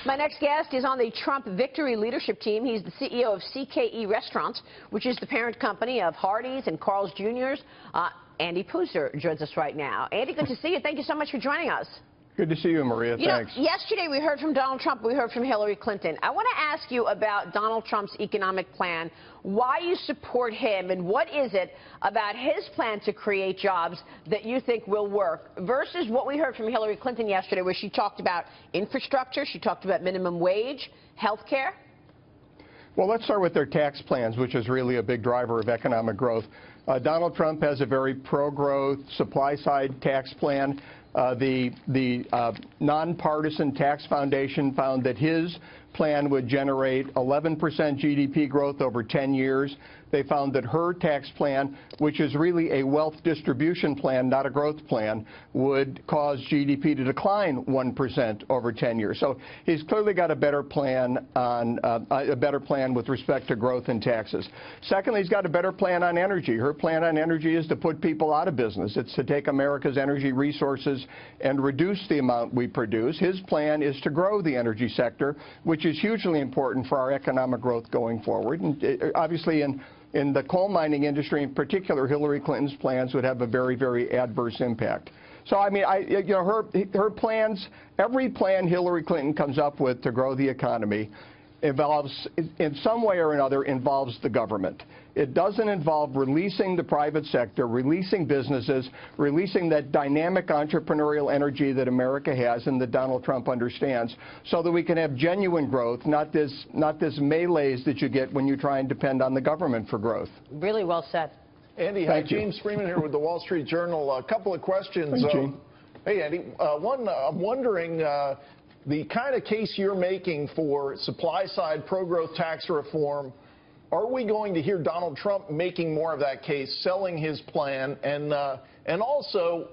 My next guest is on the Trump Victory Leadership Team. He's the CEO of CKE Restaurants, which is the parent company of Hardee's and Carl's Jr.'s. Andy Puzder joins us right now. Andy, good to see you. Thank you so much for joining us. Good to see you, Maria. Thanks. Yesterday we heard from Donald Trump, we heard from Hillary Clinton. I want to ask you about Donald Trump's economic plan, why you support him, and what is it about his plan to create jobs that you think will work, versus what we heard from Hillary Clinton yesterday, where she talked about infrastructure, she talked about minimum wage, health care. Well, let's start with their tax plans, which is really a big driver of economic growth. Donald Trump has a very pro-growth supply-side tax plan. The nonpartisan tax foundation found that his plan would generate 11% GDP growth over 10 years. They found that her tax plan, which is really a wealth distribution plan, not a growth plan, would cause GDP to decline 1% over 10 years. So he's clearly got a better plan with respect to growth and taxes. Secondly, he's got a better plan on energy. Her plan on energy is to put people out of business. It's to take America's energy resources and reduce the amount we produce. His plan is to grow the energy sector, which is hugely important for our economic growth going forward. And obviously, in the coal mining industry in particular, Hillary Clinton's plans would have a very, very adverse impact. So, I mean, her plans, every plan Hillary Clinton comes up with to grow the economy involves, in some way or another, involves the government. It doesn't involve releasing the private sector, releasing businesses, releasing that dynamic entrepreneurial energy that America has and that Donald Trump understands, so that we can have genuine growth, not this melees that you get when you try and depend on the government for growth. Really well said. Andy, hi, James Freeman here with the Wall Street Journal. A couple of questions. Thanks, Gene. Hey, Andy. One, I'm wondering, the kind of case you're making for supply-side pro-growth tax reform, are we going to hear Donald Trump making more of that case, selling his plan? And also,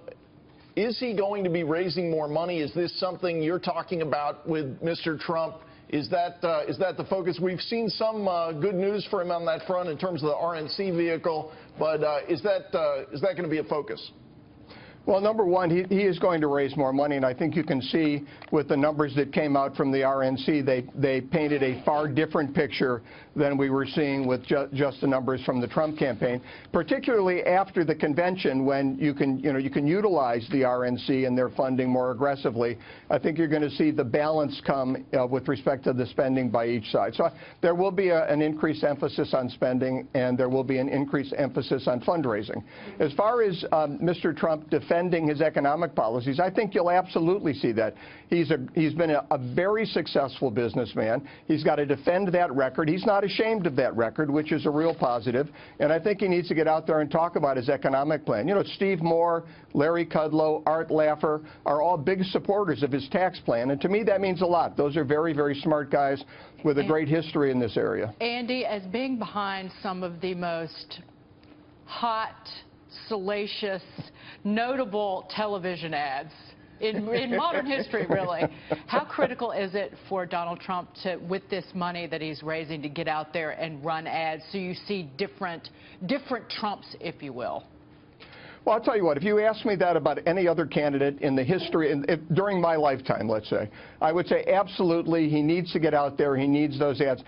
is he going to be raising more money? Is this something you're talking about with Mr. Trump? Is that the focus? We've seen some good news for him on that front in terms of the RNC vehicle, but is that going to be a focus? Well, number one, he is going to raise more money, and I think you can see with the numbers that came out from the RNC, they painted a far different picture than we were seeing with just the numbers from the Trump campaign, particularly after the convention, when you can utilize the RNC and their funding more aggressively. I think you're going to see the balance come with respect to the spending by each side. So there will be an increased emphasis on spending, and there will be an increased emphasis on fundraising. As far as Mr. Trump defending his economic policies, I think you'll absolutely see that. He's been a very successful businessman. He's got to defend that record. He's not ashamed of that record, which is a real positive. And I think he needs to get out there and talk about his economic plan. You know, Steve Moore, Larry Kudlow, Art Laffer are all big supporters of his tax plan. And to me, that means a lot. Those are very, very smart guys with a great history in this area. Andy, as being behind some of the most hot, salacious, notable television ads in modern history, really, how critical is it for Donald Trump to, with this money that he's raising, to get out there and run ads so you see different Trumps, if you will? Well, I'll tell you what, if you asked me that about any other candidate in the history, during my lifetime, let's say, I would say absolutely he needs to get out there, he needs those ads.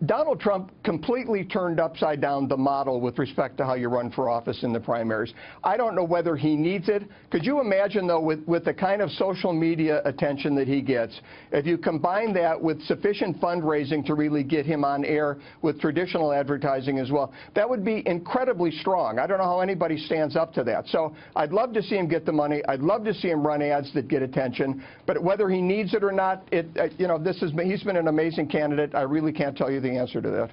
Donald Trump completely turned upside down the model with respect to how you run for office in the primaries. I don't know whether he needs it. Could you imagine, though, with the kind of social media attention that he gets, if you combine that with sufficient fundraising to really get him on air with traditional advertising as well, that would be incredibly strong. I don't know how anybody stands up to that. So I'd love to see him get the money. I'd love to see him run ads that get attention. But whether he needs it or not, he's been an amazing candidate. I really can't tell you the answer to that.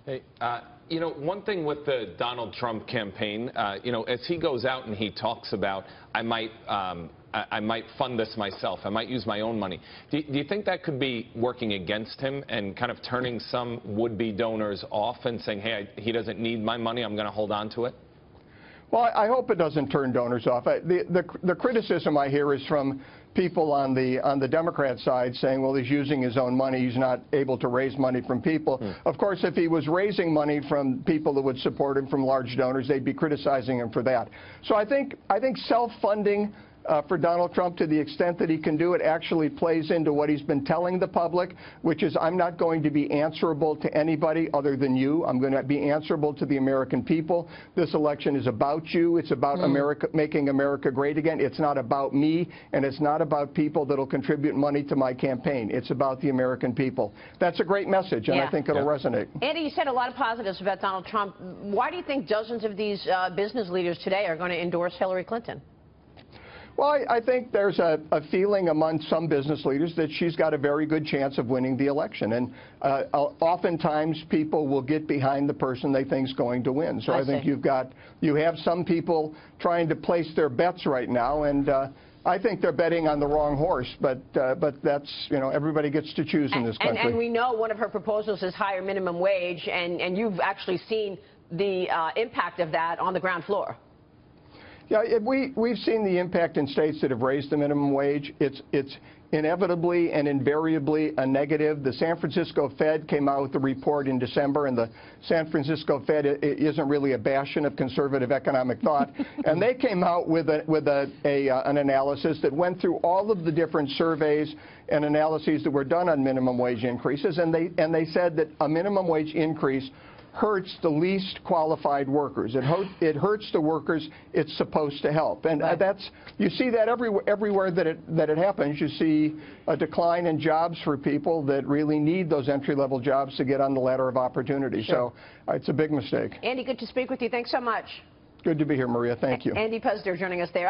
Hey, you know, one thing with the Donald Trump campaign, you know, as he goes out and he talks about, I might fund this myself, I might use my own money. Do you think that could be working against him and kind of turning some would-be donors off and saying, hey, he doesn't need my money, I'm going to hold on to it? Well, I hope it doesn't turn donors off. The criticism I hear is from people on the Democrat side saying, well, he's using his own money. He's not able to raise money from people. Of course, if he was raising money from people that would support him, from large donors, they'd be criticizing him for that. So I think self-funding for Donald Trump, to the extent that he can do it, actually plays into what he's been telling the public, which is, I'm not going to be answerable to anybody other than you. I'm going to be answerable to the American people. This election is about you. It's about America, making America great again. It's not about me, and it's not about people that will contribute money to my campaign. It's about the American people. That's a great message, and I think it'll resonate. Andy, you said a lot of positives about Donald Trump. Why do you think dozens of these business leaders today are going to endorse Hillary Clinton? Well, I think there's a feeling among some business leaders that she's got a very good chance of winning the election. And oftentimes people will get behind the person they think is going to win. So I think you have some people trying to place their bets right now, and I think they're betting on the wrong horse. But that's, everybody gets to choose in this country. And we know one of her proposals is higher minimum wage, and you've actually seen the impact of that on the ground floor. Yeah, we've seen the impact in states that have raised the minimum wage. It's inevitably and invariably a negative. The San Francisco Fed came out with a report in December, and the San Francisco Fed isn't really a bastion of conservative economic thought. And they came out with an analysis that went through all of the different surveys and analyses that were done on minimum wage increases, and they said that a minimum wage increase hurts the least qualified workers. It hurts the workers it's supposed to help, and you see that everywhere that it happens. You see a decline in jobs for people that really need those entry-level jobs to get on the ladder of opportunity. So it's a big mistake. Andy, good to speak with you. Thanks so much. Good to be here, Maria. Thank you. Andy Puzder joining us there.